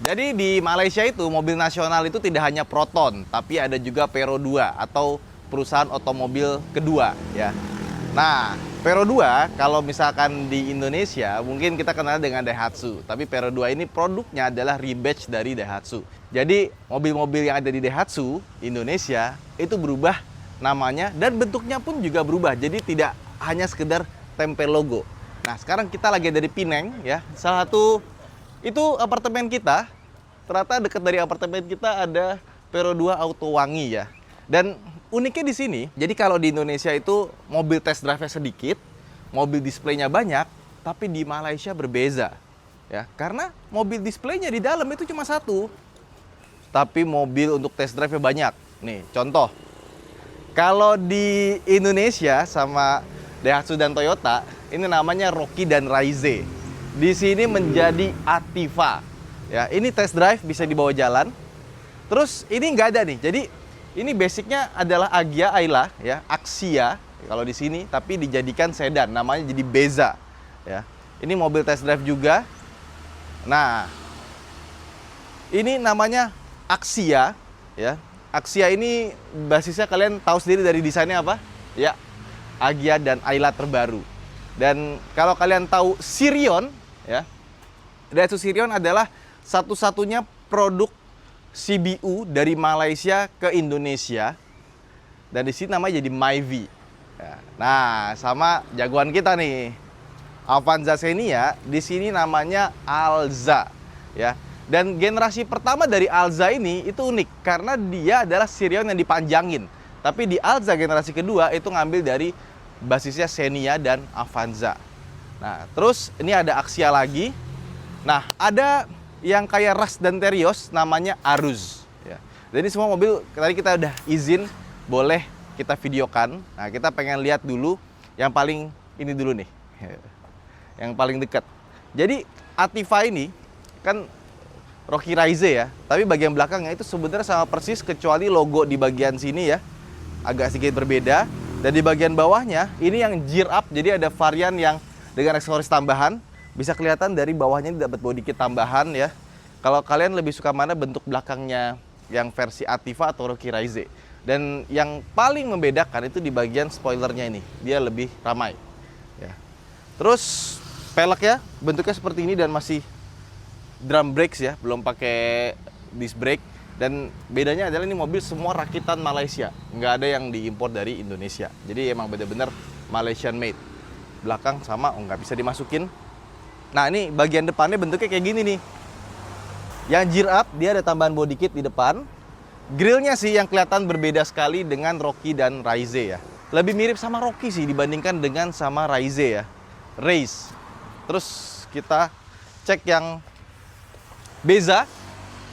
Jadi di Malaysia itu mobil nasional itu tidak hanya Proton, tapi ada juga Pero 2 atau perusahaan otomobil kedua ya. Nah, Pero 2 kalau misalkan di Indonesia mungkin kita kenal dengan Daihatsu, tapi Pero 2 ini produknya adalah rebadge dari Daihatsu. Jadi mobil-mobil yang ada di Daihatsu Indonesia itu berubah namanya dan bentuknya pun juga berubah. Jadi tidak hanya sekedar tempel logo. Nah, sekarang kita lagi ada di Penang ya. Salah satu itu apartemen kita, ternyata dekat dari apartemen kita ada Pero 2 Auto Wangi ya. Dan uniknya di sini, jadi kalau di Indonesia itu mobil test drive-nya sedikit, mobil displaynya banyak, tapi di Malaysia berbeza. Ya, karena mobil displaynya di dalam itu cuma satu, tapi mobil untuk test drive-nya banyak. Nih, contoh. Kalau di Indonesia sama Daihatsu dan Toyota, ini namanya Rocky dan Raize. Di sini menjadi Ativa. Ya, ini test drive bisa dibawa jalan. Terus ini nggak ada nih. Jadi ini basicnya adalah Agya Ayla ya, Axia kalau di sini, tapi dijadikan sedan, namanya jadi Beza. Ya, ini mobil test drive juga. Nah, ini namanya Axia ya. Axia ini basisnya kalian tahu sendiri dari desainnya apa? Ya, Agya dan Ayla terbaru. Dan kalau kalian tahu Sirion ya, Daihatsu Sirion adalah satu-satunya produk CBU dari Malaysia ke Indonesia. Dan di sini namanya jadi Myvi. Ya. Nah, sama jagoan kita nih, Avanza Xenia, di sini namanya Alza. Ya. Dan generasi pertama dari Alza ini itu unik karena dia adalah Sirion yang dipanjangin. Tapi di Alza generasi kedua itu ngambil dari basisnya Xenia dan Avanza. Nah, terus ini ada Axia lagi. Nah, ada yang kayak Rush dan Terios namanya Aruz. Ya. Dan ini semua mobil tadi kita udah izin boleh kita videokan. Nah, kita pengen lihat dulu yang paling ini dulu nih. Yang paling dekat. Jadi Ativa ini kan Rocky Raize ya, tapi bagian belakangnya itu sebenarnya sama persis kecuali logo di bagian sini ya. Agak sedikit berbeda. Dan di bagian bawahnya ini yang gear up, jadi ada varian yang dengan aksesoris tambahan. Bisa kelihatan dari bawahnya ini dapat body kit tambahan ya. Kalau kalian lebih suka mana bentuk belakangnya, yang versi Ativa atau Rocky Raize. Dan yang paling membedakan itu di bagian spoilernya ini, dia lebih ramai. Ya. Terus peleknya bentuknya seperti ini dan masih drum brakes ya, belum pakai disc brake. Dan bedanya adalah ini mobil semua rakitan Malaysia, nggak ada yang diimpor dari Indonesia. Jadi emang bener-bener Malaysian made. Belakang sama, nggak bisa dimasukin. Nah, ini bagian depannya bentuknya kayak gini nih. Yang gear up, dia ada tambahan body kit di depan. Grillnya sih yang kelihatan berbeda sekali dengan Rocky dan Raize ya. Lebih mirip sama Rocky sih dibandingkan dengan sama Raize ya. Race. Terus kita cek yang Beza.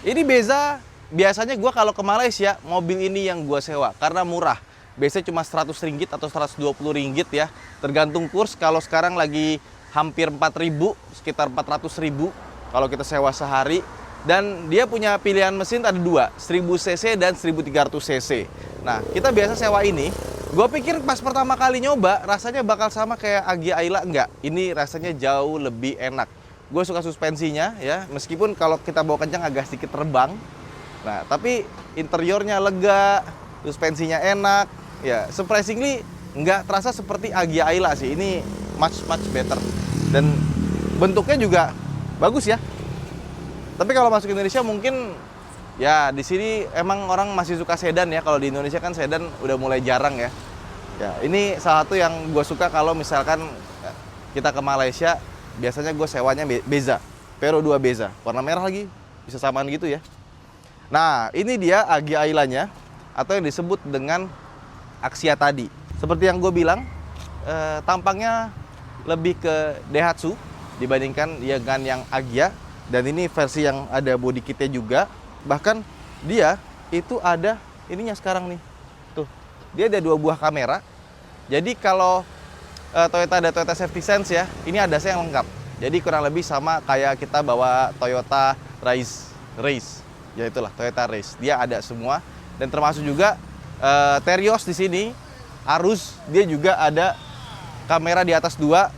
Ini Beza, biasanya gue kalau ke Malaysia, mobil ini yang gue sewa karena murah. Biasanya cuma 100 ringgit atau 120 ringgit ya. Tergantung kurs, kalau sekarang lagi hampir 4.000, sekitar 400.000 kalau kita sewa sehari. Dan dia punya pilihan mesin ada dua, 1000 cc dan 1300 cc. Nah, kita biasa sewa ini. Gue pikir pas pertama kali nyoba rasanya bakal sama kayak Agya Ayla, enggak. Ini rasanya jauh lebih enak. Gue suka suspensinya ya, meskipun kalau kita bawa kencang agak sedikit terbang. Nah, tapi interiornya lega, suspensinya enak. Ya, surprisingly nggak terasa seperti Agya Ayla sih. Ini much better. Dan bentuknya juga bagus ya. Tapi kalau masuk Indonesia mungkin ya di sini emang orang masih suka sedan ya. Kalau di Indonesia kan sedan udah mulai jarang ya. Ya, ini salah satu yang gue suka kalau misalkan kita ke Malaysia, biasanya gue sewanya Beza, Pero 2 Beza, warna merah lagi, bisa samaan gitu ya. Nah, ini dia Agya Aylanya atau yang disebut dengan Axia tadi. Seperti yang gue bilang, tampangnya lebih ke Daihatsu dibandingkan dengan yang Agya. Dan ini versi yang ada body kitnya juga. Bahkan dia itu ada ininya sekarang nih. Tuh, dia ada 2 buah kamera. Jadi kalau Toyota ada Toyota Safety Sense ya, ini ada yang lengkap. Jadi kurang lebih sama kayak kita bawa Toyota Race. Ya itulah Toyota Race. Dia ada semua dan termasuk juga Terios di sini, Aruz dia juga ada kamera di atas 2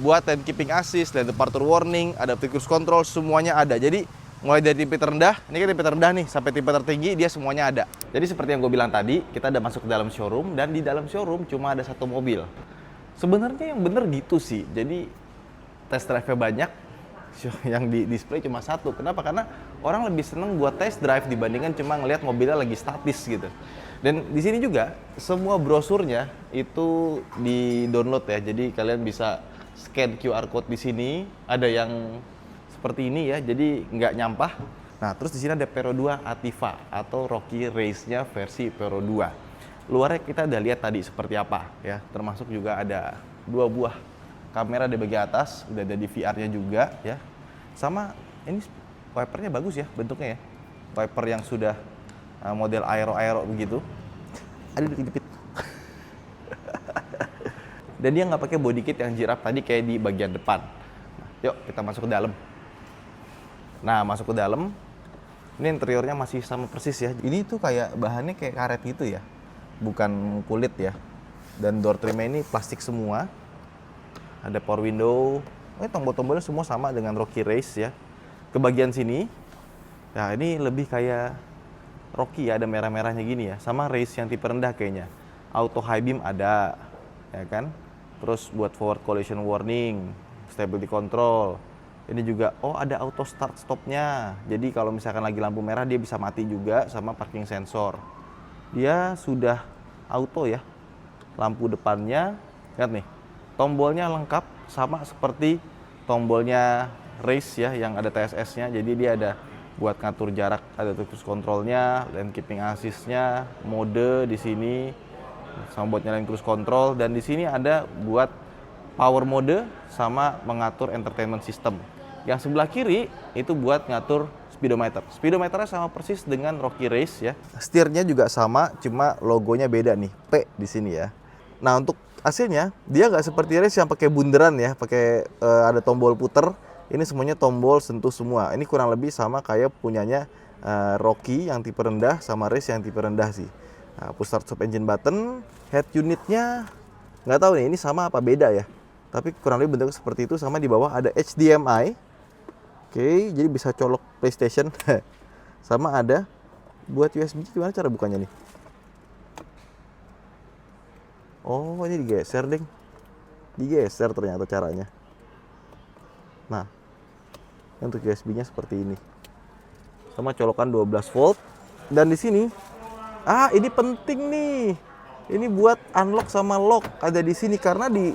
buat lane keeping assist, lane departure warning, adaptive cruise control, semuanya ada. Jadi Mulai dari tipe terendah, ini kan tipe terendah nih, sampai tipe tertinggi dia semuanya ada. Jadi seperti yang gue bilang tadi, kita udah masuk ke dalam showroom, dan di dalam showroom cuma ada satu mobil. Sebenarnya yang bener gitu sih, jadi test drive-nya banyak, yang di display cuma satu. Kenapa? Karena orang lebih seneng buat test drive dibandingkan cuma ngelihat mobilnya lagi statis gitu. Dan di sini juga semua brosurnya itu di-download ya, jadi kalian bisa scan QR code di sini, ada yang seperti ini ya, jadi nggak nyampah. Nah, terus di sini ada Vero 2 Ativa atau Rocky Race-nya versi Vero 2. Luarnya kita udah lihat tadi seperti apa ya, termasuk juga ada 2 buah kamera di bagian atas, udah ada di VR-nya juga ya. Sama ini wipernya bagus ya bentuknya ya. Wiper yang sudah model aero-aero begitu. Ada dikit-dikit. Dan dia nggak pakai body kit yang jirap tadi kayak di bagian depan. Nah, yuk kita masuk ke dalam. Nah, masuk ke dalam, ini interiornya masih sama persis ya. Ini tuh kayak bahannya kayak karet gitu ya, bukan kulit ya. Dan door trimnya ini plastik semua. Ada power window. Tombol-tombolnya semua sama dengan Rocky Race ya. Ke bagian sini, nah ini lebih kayak Rocky ya, ada merah-merahnya gini ya. Sama Race yang tipe rendah kayaknya. Auto high beam ada, ya kan. Terus buat forward collision warning, stability control. Ini juga, ada auto start stopnya. Jadi kalau misalkan lagi lampu merah dia bisa mati juga, sama parking sensor. Dia sudah auto ya. Lampu depannya, lihat nih, tombolnya lengkap sama seperti tombolnya Race ya, yang ada TSS-nya. Jadi dia ada buat ngatur jarak, ada cruise controlnya, lane keeping assist-nya, mode di sini, sama buat nyalain cruise control. Dan di sini ada buat power mode sama mengatur entertainment system. Yang sebelah kiri itu buat ngatur speedometer. Speedometernya sama persis dengan Rocky Race ya. Setirnya juga sama, cuma logonya beda nih, P di sini ya. Nah, untuk hasilnya dia nggak seperti Race yang pakai bunderan ya, pakai ada tombol puter. Ini semuanya tombol sentuh semua. Ini kurang lebih sama kayak punyanya Rocky yang tipe rendah sama Race yang tipe rendah sih. Nah, push start stop engine button, head unitnya nggak tahu nih ini sama apa beda ya. Tapi kurang lebih bentuknya seperti itu, sama di bawah ada HDMI. Oke, jadi bisa colok PlayStation. Sama ada buat USB, gimana cara bukanya nih? Oh, ini digeser, deng. Digeser ternyata caranya. Nah, untuk USB-nya seperti ini. Sama colokan 12 volt. Dan di sini, ini penting nih. Ini buat unlock sama lock ada di sini, karena di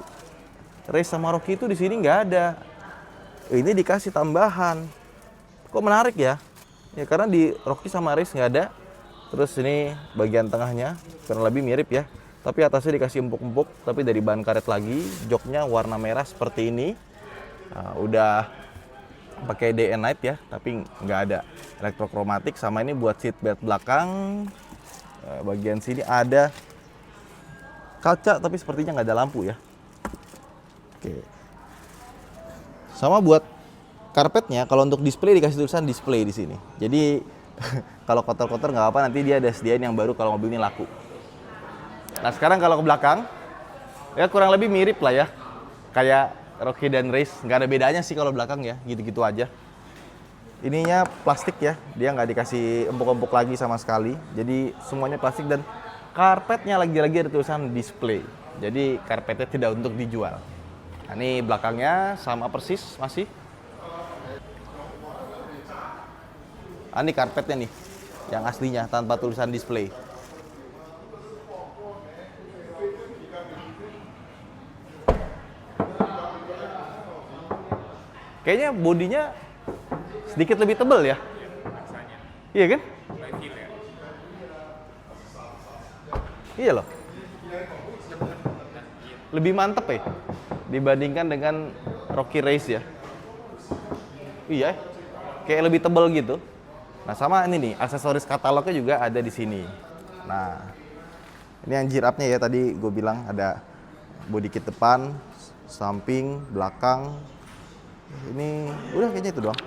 Race sama Rocky itu di sini nggak ada. Ini dikasih tambahan. Kok menarik ya? Ya karena di Rocky sama Race nggak ada. Terus ini bagian tengahnya kurang lebih mirip ya. Tapi atasnya dikasih empuk-empuk, tapi dari bahan karet lagi. Joknya warna merah seperti ini. Nah, udah pakai day and night ya, tapi nggak ada elektrokromatik. Sama ini buat seat belt belakang. Bagian sini ada kaca, tapi sepertinya nggak ada lampu ya. Oke. Sama buat karpetnya, kalau untuk display dikasih tulisan display di sini. Jadi kalau kotor-kotor nggak apa, nanti dia ada sediain yang baru kalau mobil ini laku. Nah sekarang kalau ke belakang, ya kurang lebih mirip lah ya, kayak Rocky dan Race. Nggak ada bedanya sih kalau belakang ya, gitu-gitu aja. Ininya plastik ya, dia nggak dikasih empuk-empuk lagi sama sekali. Jadi semuanya plastik, dan karpetnya lagi-lagi ada tulisan display. Jadi karpetnya tidak untuk dijual. Nah, ini belakangnya sama persis masih. Ini karpetnya nih, yang aslinya tanpa tulisan display. Kayaknya bodinya sedikit lebih tebal ya. Iya kan? Iya loh. Lebih mantep ya dibandingkan dengan Rocky Race ya. Iya, kayak lebih tebal gitu. Nah sama ini nih, aksesoris katalognya juga ada di sini. Nah, ini yang jirapnya ya, tadi gue bilang ada body kit depan, samping, belakang. Ini udah kayaknya itu doang.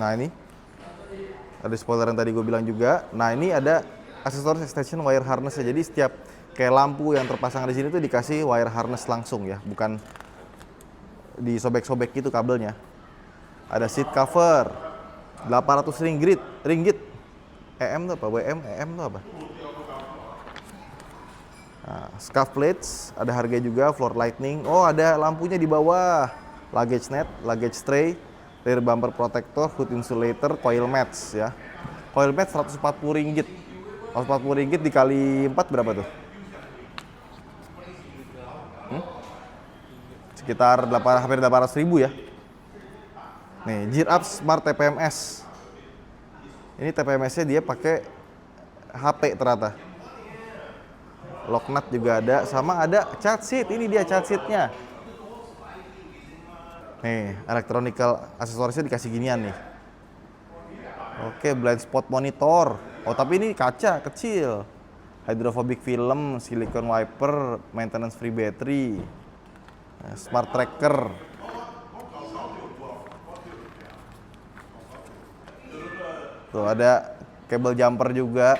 Nah ini ada spoiler yang tadi gue bilang juga. Nah ini ada aksesoris extension wire harness ya. Jadi setiap kayak lampu yang terpasang di sini tuh dikasih wire harness langsung ya, bukan disobek-sobek gitu kabelnya. Ada seat cover 800 ringgit. EM tuh apa? WM, EM tuh apa? Nah, scuff plates, ada harga juga, floor lighting. Oh, ada lampunya di bawah. Luggage net, luggage tray, rear bumper protector, hood insulator, coil mats ya. Coil mats 140 ringgit. 140 ringgit dikali 4 berapa tuh? Sekitar hampir 800 ribu ya. Nih, Gear Up Smart TPMS. Ini TPMS-nya dia pakai HP ternyata. Lock nut juga ada, sama ada child seat. Ini dia child seat-nya. Nih, electronical aksesorisnya dikasih ginian nih. Oke, blind spot monitor. Oh, tapi ini kaca kecil. Hydrophobic film, silicone wiper, maintenance free battery. Smart tracker. Tuh ada kabel jumper juga,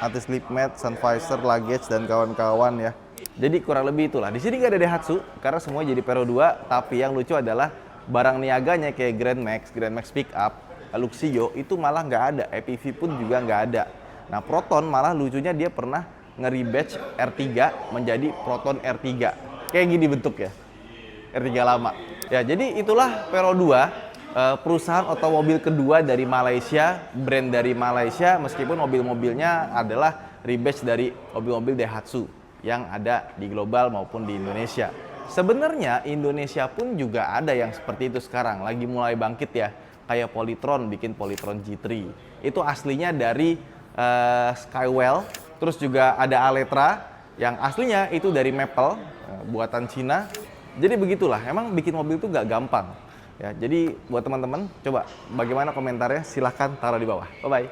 anti slip mat, sun visor, luggage dan kawan-kawan ya. Jadi kurang lebih itulah. Di sini nggak ada Daihatsu karena semua jadi Pero 2, tapi yang lucu adalah barang niaganya kayak Grand Max Pickup, Luxio itu malah nggak ada, EPV pun juga nggak ada. Nah, Proton malah lucunya dia pernah nge-rebatch R3 menjadi Proton R3. Kayak gini bentuk ya. R3 lama. Ya, jadi itulah Pero 2. Perusahaan otomobil kedua dari Malaysia, brand dari Malaysia, meskipun mobil-mobilnya adalah rebatch dari mobil-mobil Daihatsu yang ada di global maupun di Indonesia. Sebenarnya Indonesia pun juga ada yang seperti itu sekarang, lagi mulai bangkit ya, kayak Polytron, bikin Polytron G3. Itu aslinya dari Skywell, terus juga ada Aletra yang aslinya itu dari Maple, buatan Cina. Jadi begitulah, emang bikin mobil itu gak gampang. Ya, jadi buat teman-teman, coba bagaimana komentarnya silahkan taruh di bawah. Bye-bye.